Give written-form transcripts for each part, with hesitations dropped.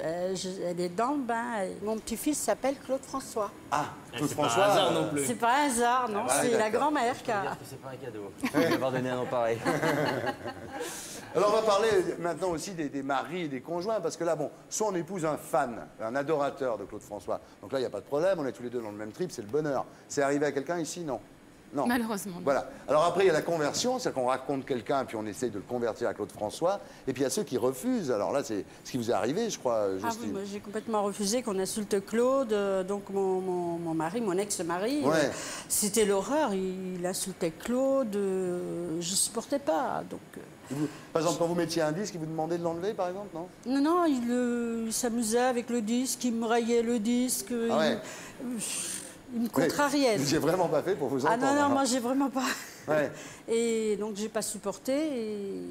elle est dans le bain. Mon petit-fils s'appelle Claude François. Ah, Claude C'est pas François. un hasard non plus. C'est pas un hasard, non, Ah, c'est la d'accord. grand-mère qui a... dire que c'est pas un cadeau. Je vais avoir donné un nom pareil. Alors on va parler maintenant aussi des maris et des conjoints, parce que là, bon, soit on épouse un fan, un adorateur de Claude François, donc là, il n'y a pas de problème, on est tous les deux dans le même trip, c'est le bonheur. C'est arrivé à quelqu'un ici? Non. Non. Malheureusement. Voilà. Alors après, il y a la conversion, c'est qu'on raconte quelqu'un, puis on essaye de le convertir à Claude François, et puis il y a ceux qui refusent. Alors là, c'est ce qui vous est arrivé, je crois, Ah oui, Justine. moi j'ai complètement refusé qu'on insulte Claude, donc mon mari, mon ex-mari. Ouais. C'était l'horreur, il insultait Claude, je supportais pas. Donc, Par exemple, quand vous mettiez un disque, il vous demandait de l'enlever, par exemple, non? non, il s'amusait avec le disque, il me rayait le disque. Ah ouais. Il me contrariait. J'ai vraiment pas fait pour vous entendre. Ah non, hein. moi j'ai vraiment pas. Ouais. Et donc j'ai pas supporté et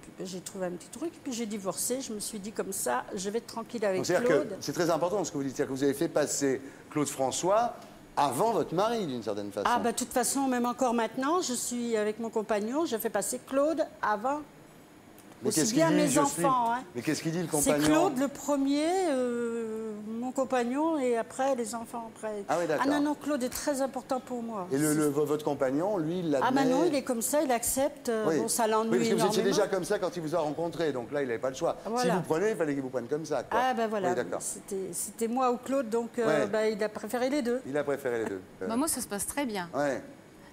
puis, ben, j'ai trouvé un petit truc, puis j'ai divorcé. Je me suis dit comme ça, je vais être tranquille avec Donc, c'est-à-dire que Claude. c'est très important ce que vous dites, c'est-à-dire que vous avez fait passer Claude François avant votre mari, d'une certaine façon. Ah bah de toute façon, même encore maintenant, je suis avec mon compagnon, je fais passer Claude avant. Mais Aussi qu'est-ce bien qu'il dit, mes Jocelyne? enfants. Hein. Mais qu'est-ce qu'il dit, le C'est compagnon? Claude le premier, mon compagnon, et après les enfants après. Ah oui, d'accord. Ah non, Claude est très important pour moi. Et votre compagnon, lui, il l'admet? Ah bah non, il est comme ça, il accepte. Oui. Bon, ça Oui, l'ennuie parce que vous étiez énormément. déjà comme ça quand il vous a rencontré, donc là, il n'avait pas le choix. Voilà. Si vous prenez, il fallait qu'il vous prenne comme ça, quoi. Ah ben voilà, Oui, d'accord. c'était moi ou Claude, donc Ouais. bah, il a préféré les deux. Il a préféré les deux. Bah, moi, ça se passe très bien. Ouais.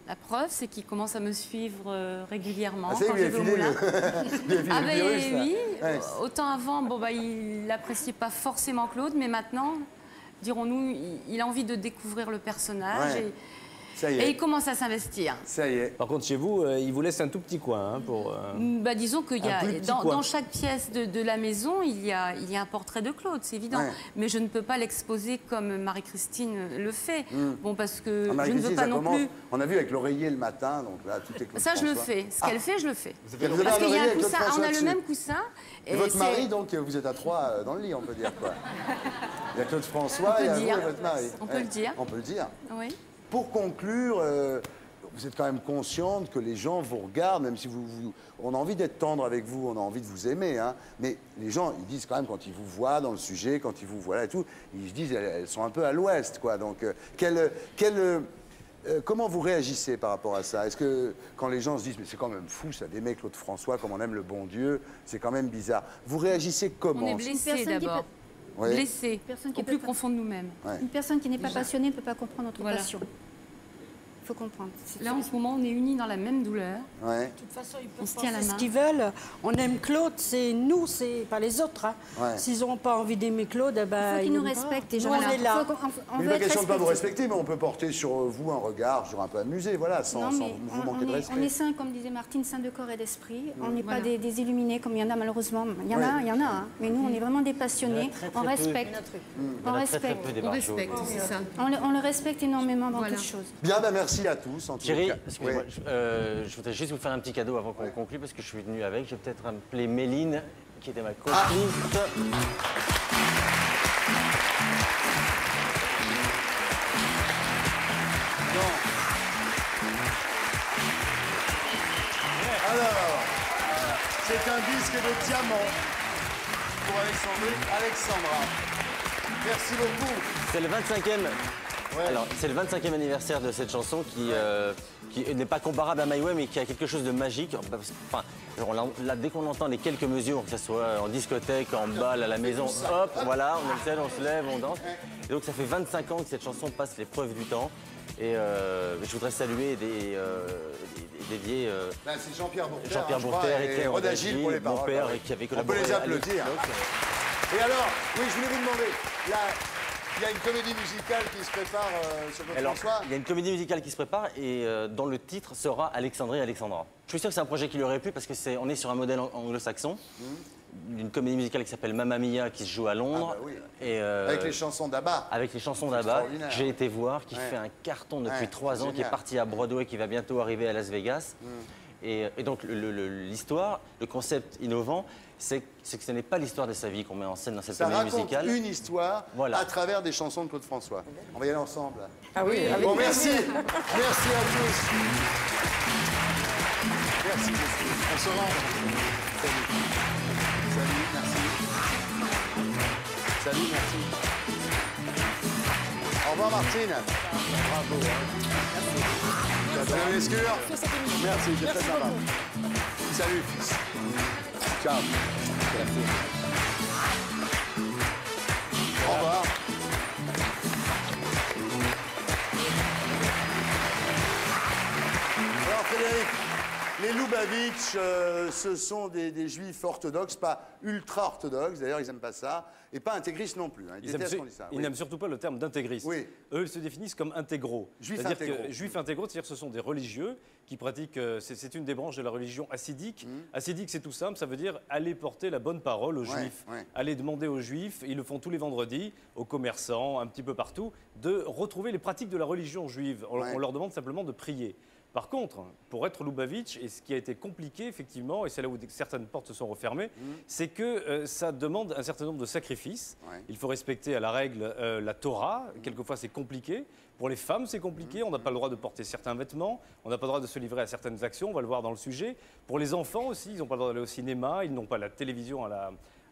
La preuve, c'est qu'il commence à me suivre régulièrement Ah, c'est quand lui, je vais au moulin. il a filé Ah le ben virus, là. oui, Ouais. autant avant, bon, bah, il n'appréciait pas forcément Claude, mais maintenant, dirons-nous, il a envie de découvrir le personnage Ouais. Ça y et il est, commence à s'investir. ça y est. Par contre, chez vous, il vous laisse un tout petit coin hein, pour... Bah, disons qu'il y a, plus petit dans, coin. dans chaque pièce de la maison, il y a un portrait de Claude, c'est évident. Ouais. Mais je ne peux pas l'exposer comme Marie-Christine le fait. Bon, parce que Ah, je ne Marie-Christine, veux pas ça non commence. plus. On a vu avec l'oreiller le matin, donc là, tout est Claude Ça, je le François. fais. Ce qu'elle fait, je le fais. Vous avez Parce un qu'il y a oreiller un avec Claude coussin, on François a le dessus. même coussin. Et votre c'est- mari, donc, vous êtes à trois dans le lit, on peut dire, quoi. Il y a Claude François, On peut il y a vous dire. et votre mari. On peut le dire. On peut le dire. Oui. Pour conclure, vous êtes quand même consciente que les gens vous regardent, même si on a envie d'être tendre avec vous, on a envie de vous aimer, hein, mais les gens, ils disent quand même, quand ils vous voient dans le sujet, quand ils vous voient là et tout, ils se disent, elles sont un peu à l'ouest, quoi. Donc, comment vous réagissez par rapport à ça? Est-ce que quand les gens se disent, mais c'est quand même fou, ça d'aimer Claude François, comme on aime le bon Dieu, c'est quand même bizarre. Vous réagissez comment? On est blessé personne qui d'abord. Oui. Blessé. Personne qui Au peut plus pas- profond de nous-mêmes. Une personne qui n'est pas passionnée ne peut pas comprendre notre Voilà. passion. Il faut comprendre. Là, en ce moment, on est unis dans la même douleur. Ouais. De toute façon, ils On peuvent se tient la penser ce main. qu'ils veulent. On aime Claude, c'est nous, c'est pas les autres. Hein. Ouais. S'ils n'ont pas envie d'aimer Claude, eh ben, Il faut qu'ils nous n'aiment pas. respectent, les Nous, gens. on est là. Mais pas question de ne pas vous respecter, mais on peut porter sur vous un regard, sur un peu amusé, voilà, sans Non, mais vous manquer de on est respect. sains, comme disait Martine, sains de corps et d'esprit. On n'est Voilà. pas des illuminés comme il y en a malheureusement. Il y en Ouais. a, hein. Mais nous, on est vraiment des passionnés. très, On très respecte. On respecte. peu des On barjots. respecte, c'est ça. On le respecte énormément dans Voilà. toute chose. Bien, ben merci à tous. En tout Thierry, cas. excusez-moi, Oui. je voudrais juste vous faire un petit cadeau avant qu'on conclue parce que je suis venu avec. Je vais peut-être appeler Méline, qui était ma complice. Alors, c'est un disque de diamant pour Alexandra. Merci beaucoup. C'est le 25e. Ouais. Alors, c'est le 25e anniversaire de cette chanson qui n'est pas comparable à My Way, mais qui a quelque chose de magique. Enfin, là, dès qu'on entend les quelques mesures, que ce soit en discothèque, en bal, à la maison, hop, voilà, on excelle, on se lève, on danse. Et donc, ça fait 25 ans que cette chanson passe l'épreuve du temps. Et je voudrais saluer et dédier Ben, c'est Jean-Pierre Bourter, Jean-Pierre hein, je crois, Bourter et et Claire Rodagil pour les mon paroles. père, ouais. qui avait On peut collaboré les à applaudir. l'époque. Et alors, oui, je voulais vous demander, là, il y a une comédie musicale qui se prépare sur Claude Alors, François. il y a une comédie musicale qui se prépare et dont le titre sera Alexandrie et Alexandra. Je suis sûr que c'est un projet qui lui aurait plu parce on est sur un modèle anglo-saxon, d'une comédie musicale qui s'appelle Mamma Mia qui se joue à Londres. Ah bah oui. Et, Avec les chansons d'Abba. avec les chansons d'Abba, extraordinaire. que j'ai été voir, qui Ouais. fait un carton depuis Ouais, 3 ans, qui est génial. parti à Broadway, qui va bientôt arriver à Las Vegas. Et donc l'histoire, le concept innovant, c'est que ce n'est pas l'histoire de sa vie qu'on met en scène dans cette Ça comédie raconte musicale. une histoire Voilà. à travers des chansons de Claude François. On va y aller ensemble. Ah oui, avec Bon, merci. Merci à tous. Merci, Justine. On se rend. Salut. Salut, merci. Salut, merci. Au revoir, Martine. Bravo. Vous avez l'escure? Merci, c'est très sympa. Salut, fils. Ciao. Au revoir. Alors, Frédéric, les Lubavitch, ce sont des juifs orthodoxes, pas ultra-orthodoxes, d'ailleurs, ils n'aiment pas ça, et pas intégristes non plus. Hein. Ils détestent qu'on dise ça. Ils n'aiment surtout pas le terme d'intégristes. Oui. Eux, ils se définissent comme intégraux. Juifs intégraux. Juifs intégraux, c'est-à-dire que ce sont des religieux qui pratiquent, c'est une des branches de la religion hassidique. Hassidique, c'est tout simple, ça veut dire aller porter la bonne parole aux juifs. Aller demander aux juifs, ils le font tous les vendredis, aux commerçants, un petit peu partout, de retrouver les pratiques de la religion juive. On leur demande simplement de prier. Par contre, pour être Lubavitch, et ce qui a été compliqué, effectivement, et c'est là où certaines portes se sont refermées, c'est que ça demande un certain nombre de sacrifices. Il faut respecter à la règle la Torah. Quelquefois, c'est compliqué. Pour les femmes, c'est compliqué. On n'a pas le droit de porter certains vêtements. On n'a pas le droit de se livrer à certaines actions. On va le voir dans le sujet. Pour les enfants aussi, ils n'ont pas le droit d'aller au cinéma. Ils n'ont pas la télévision à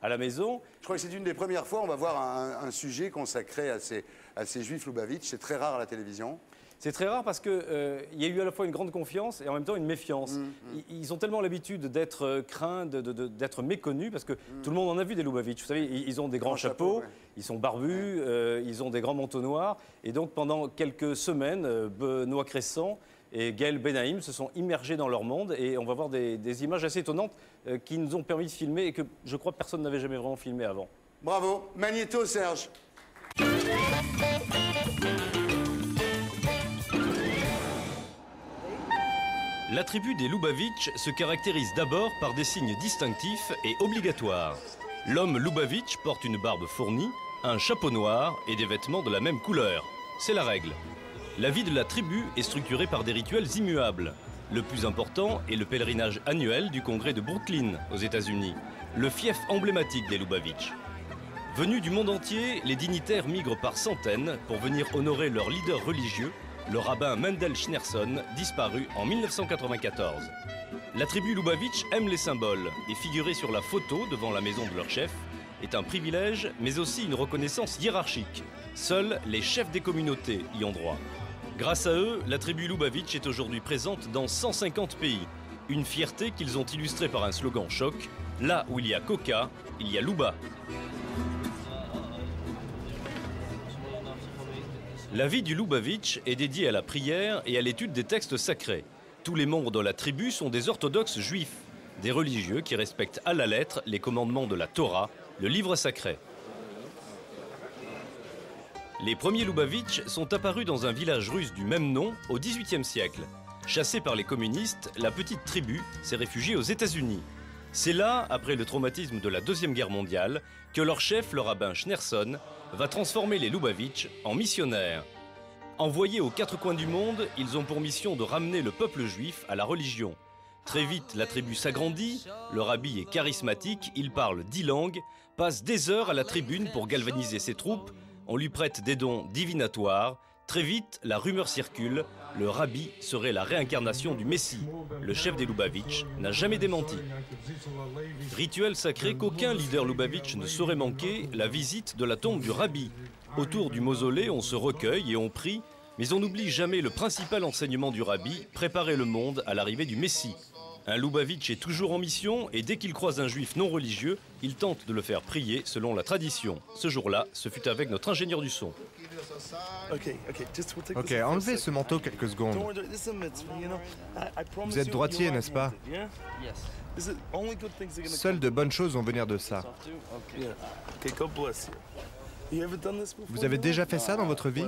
la maison. Je crois que c'est une des premières fois où on va voir un sujet consacré à ces juifs Lubavitch. C'est très rare à la télévision. C'est très rare parce qu'il y a eu à la fois une grande confiance et en même temps une méfiance. Ils ont tellement l'habitude d'être craints, d'être méconnus, parce que tout le monde en a vu des Lubavitch. Vous savez, ils ont des grands chapeaux, ils sont barbus, ils ont des grands manteaux noirs. Et donc pendant quelques semaines, Benoît Crescent et Gaël Benaïm se sont immergés dans leur monde. Et on va voir des images assez étonnantes qui nous ont permis de filmer et que je crois que personne n'avait jamais vraiment filmé avant. Bravo. Magnéto, Serge. La tribu des Lubavitch se caractérise d'abord par des signes distinctifs et obligatoires. L'homme Lubavitch porte une barbe fournie, un chapeau noir et des vêtements de la même couleur. C'est la règle. La vie de la tribu est structurée par des rituels immuables. Le plus important est le pèlerinage annuel du congrès de Brooklyn, aux États-Unis, le fief emblématique des Lubavitch. Venus du monde entier, les dignitaires migrent par centaines pour venir honorer leur leader religieux, le rabbin Mendel Schneerson, disparu en 1994. La tribu Lubavitch aime les symboles et figurer sur la photo devant la maison de leur chef est un privilège, mais aussi une reconnaissance hiérarchique. Seuls les chefs des communautés y ont droit. Grâce à eux, la tribu Lubavitch est aujourd'hui présente dans 150 pays. Une fierté qu'ils ont illustrée par un slogan choc, là où il y a Coca, il y a Luba. La vie du Lubavitch est dédiée à la prière et à l'étude des textes sacrés. Tous les membres de la tribu sont des orthodoxes juifs, des religieux qui respectent à la lettre les commandements de la Torah, le livre sacré. Les premiers Lubavitch sont apparus dans un village russe du même nom au XVIIIe siècle. Chassée par les communistes, la petite tribu s'est réfugiée aux États-Unis. C'est là, après le traumatisme de la Deuxième Guerre mondiale, que leur chef, le rabbin Schneerson, va transformer les Lubavitch en missionnaires. Envoyés aux quatre coins du monde, ils ont pour mission de ramener le peuple juif à la religion. Très vite, la tribu s'agrandit, le rabbi est charismatique, il parle 10 langues, passe des heures à la tribune pour galvaniser ses troupes, on lui prête des dons divinatoires. Très vite, la rumeur circule, le rabbi serait la réincarnation du Messie. Le chef des Lubavitch n'a jamais démenti. Rituel sacré qu'aucun leader Lubavitch ne saurait manquer, la visite de la tombe du rabbi. Autour du mausolée, on se recueille et on prie, mais on n'oublie jamais le principal enseignement du rabbi, préparer le monde à l'arrivée du Messie. Un Lubavitch est toujours en mission et dès qu'il croise un juif non religieux, il tente de le faire prier selon la tradition. Ce jour-là, ce fut avec notre ingénieur du son. Ok, enlevez ce manteau quelques secondes. Vous êtes droitier, n'est-ce pas? Seules de bonnes choses vont venir de ça. Vous avez déjà fait ça dans votre vie?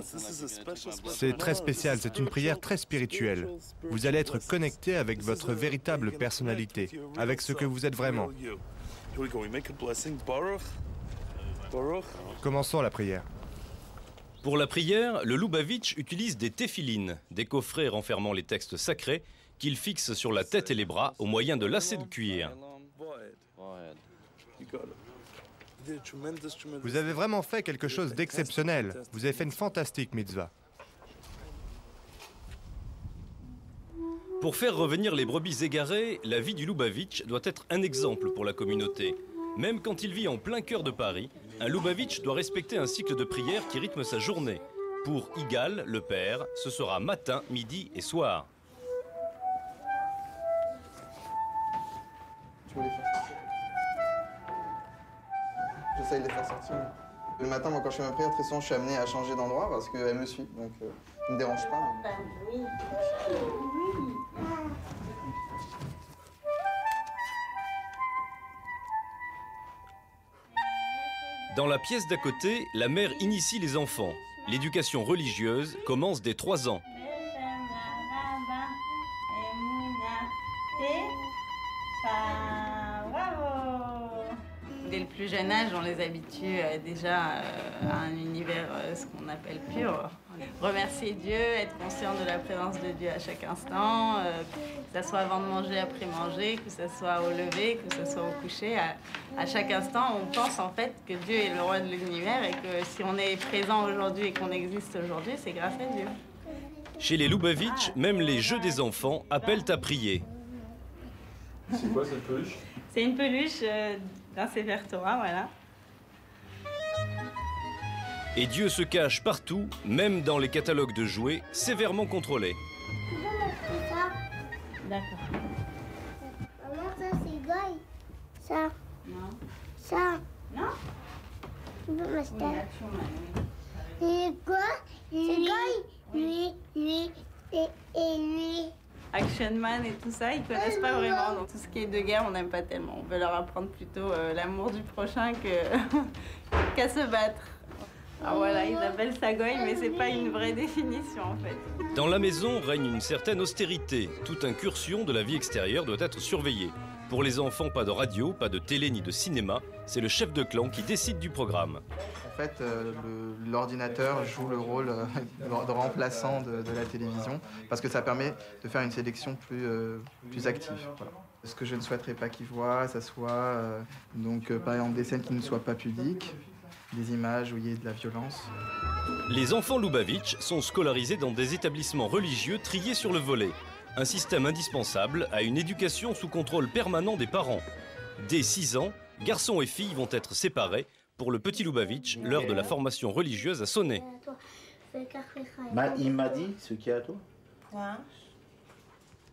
C'est très spécial, c'est une prière très spirituelle. Vous allez être connecté avec votre véritable personnalité, avec ce que vous êtes vraiment. Commençons la prière. Pour la prière, le Lubavitch utilise des téphilines, des coffrets renfermant les textes sacrés qu'il fixe sur la tête et les bras au moyen de lacets de cuir. Vous avez vraiment fait quelque chose d'exceptionnel. Vous avez fait une fantastique mitzvah. Pour faire revenir les brebis égarées, la vie du Lubavitch doit être un exemple pour la communauté. Même quand il vit en plein cœur de Paris, un Lubavitch doit respecter un cycle de prière qui rythme sa journée. Pour Igal, le père, ce sera matin, midi et soir. Tu veux les faire sortir? J'essaye de les faire sortir. Le matin, moi, quand je fais ma prière, très souvent, je suis amené à changer d'endroit parce qu'elle me suit, donc elle ne me dérange pas. Mais... Dans la pièce d'à côté, la mère initie les enfants. L'éducation religieuse commence dès 3 ans. Dès le plus jeune âge, on les habitue déjà à un univers, ce qu'on appelle pur. Remercier Dieu, être conscient de la présence de Dieu à chaque instant, que ce soit avant de manger, après manger, que ce soit au lever, que ce soit au coucher. À chaque instant, on pense en fait que Dieu est le roi de l'univers et que si on est présent aujourd'hui et qu'on existe aujourd'hui, c'est grâce à Dieu. Chez les Lubavitch, même les jeux des enfants appellent à prier. C'est quoi cette peluche? C'est une peluche d'un Sefer Torah, voilà. Et Dieu se cache partout, même dans les catalogues de jouets, sévèrement contrôlés. Tu veux m'acheter ça? D'accord. Maman, ça c'est Goy. Ça. Non. Ça. Non? Tu veux m'acheter? Oui, c'est quoi? C'est Goy. Lui et lui. Action Man et tout ça, ils connaissent pas vraiment. Donc tout ce qui est de guerre, on n'aime pas tellement. On veut leur apprendre plutôt l'amour du prochain qu'à se battre. Alors voilà, ils appellent ça Goy, mais c'est pas une vraie définition en fait. Dans la maison règne une certaine austérité. Toute incursion de la vie extérieure doit être surveillée. Pour les enfants, pas de radio, pas de télé ni de cinéma. C'est le chef de clan qui décide du programme. En fait, l'ordinateur joue le rôle de remplaçant de la télévision parce que ça permet de faire une sélection plus active. Voilà. Ce que je ne souhaiterais pas qu'ils voient, ça soit par exemple des scènes qui ne soient pas publiques, des images où il y ait de la violence. Les enfants Lubavitch sont scolarisés dans des établissements religieux triés sur le volet. Un système indispensable à une éducation sous contrôle permanent des parents. Dès 6 ans, garçons et filles vont être séparés. Pour le petit Lubavitch, l'heure de la formation religieuse a sonné. Il m'a dit ce qu'il y a à toi.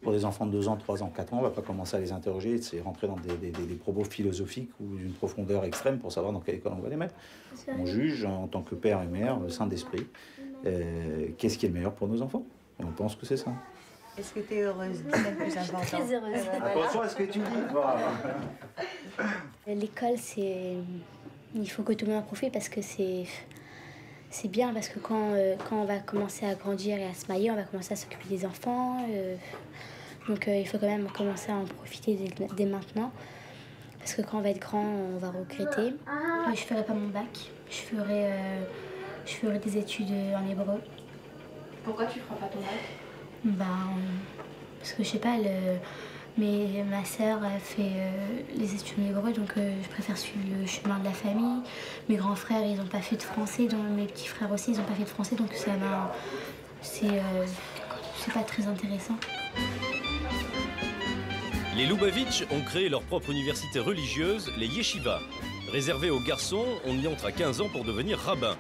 Pour des enfants de 2 ans, 3 ans, 4 ans, on ne va pas commencer à les interroger, c'est rentrer dans des propos philosophiques ou d'une profondeur extrême pour savoir dans quelle école on va les mettre. On juge en tant que père et mère, le Saint-Esprit, qu'est-ce qui est le meilleur pour nos enfants. Et on pense que c'est ça. Est-ce que tu es heureuse? C'est le plus important. Très heureuse. Attention à ce que tu dis. L'école, c'est... Il faut que tout le monde en profite parce que c'est bien, parce que quand on va commencer à grandir et à se marier, on va commencer à s'occuper des enfants. Donc il faut quand même commencer à en profiter dès maintenant. Parce que quand on va être grand, on va regretter. Je ne ferai pas mon bac. Je ferai des études en hébreu. Pourquoi tu ne feras pas ton bac? Parce que je sais pas, mais ma sœur a fait les études en hébreu, donc je préfère suivre le chemin de la famille. Mes grands frères, ils n'ont pas fait de français, donc mes petits frères aussi, ils n'ont pas fait de français, donc c'est pas très intéressant. Les Lubavitch ont créé leur propre université religieuse, les yeshivas. Réservées aux garçons, on y entre à 15 ans pour devenir rabbin.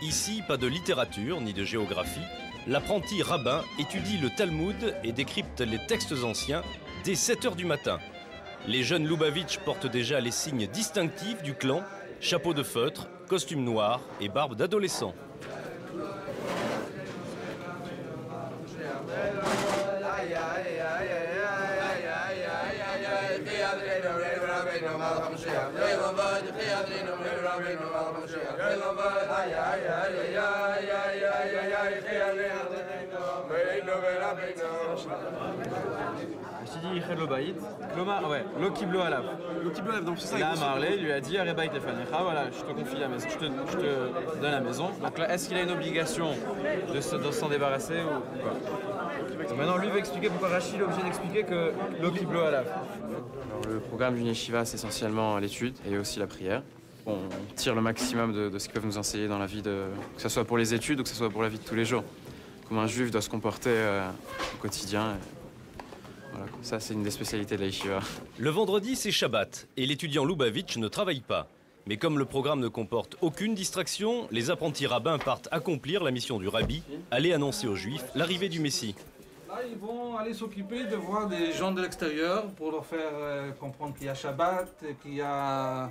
Ici, pas de littérature ni de géographie. L'apprenti rabbin étudie le Talmud et décrypte les textes anciens dès 7 h du matin. Les jeunes Lubavitch portent déjà les signes distinctifs du clan, chapeau de feutre, costume noir et barbe d'adolescent. Donc c'est ça. Là, Marley lui a dit Areba Itefanecha, voilà, je te confie la maison, je te donne la maison. Donc là, est-ce qu'il a une obligation de s'en débarrasser ou pas? Maintenant, lui veut expliquer pourquoi Rachid est obligé d'expliquer que l'Okiblo Alav. Le programme du Yeshiva, c'est essentiellement l'étude et aussi la prière. On tire le maximum de ce qu'ils peuvent nous enseigner dans la vie, que ce soit pour les études ou que ce soit pour la vie de tous les jours. Comment un juif doit se comporter au quotidien. Voilà, ça, c'est une des spécialités de la Yeshiva. Le vendredi, c'est Shabbat et l'étudiant Lubavitch ne travaille pas. Mais comme le programme ne comporte aucune distraction, les apprentis rabbins partent accomplir la mission du rabbi, aller annoncer aux Juifs l'arrivée du Messie. Là, ils vont aller s'occuper de voir des gens de l'extérieur pour leur faire comprendre qu'il y a Shabbat, qu'il y a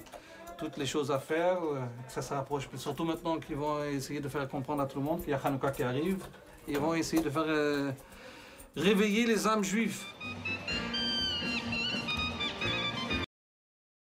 toutes les choses à faire, que ça s'approche. Surtout maintenant qu'ils vont essayer de faire comprendre à tout le monde qu'il y a Hanouka qui arrive. Ils vont essayer de faire réveiller les âmes juives.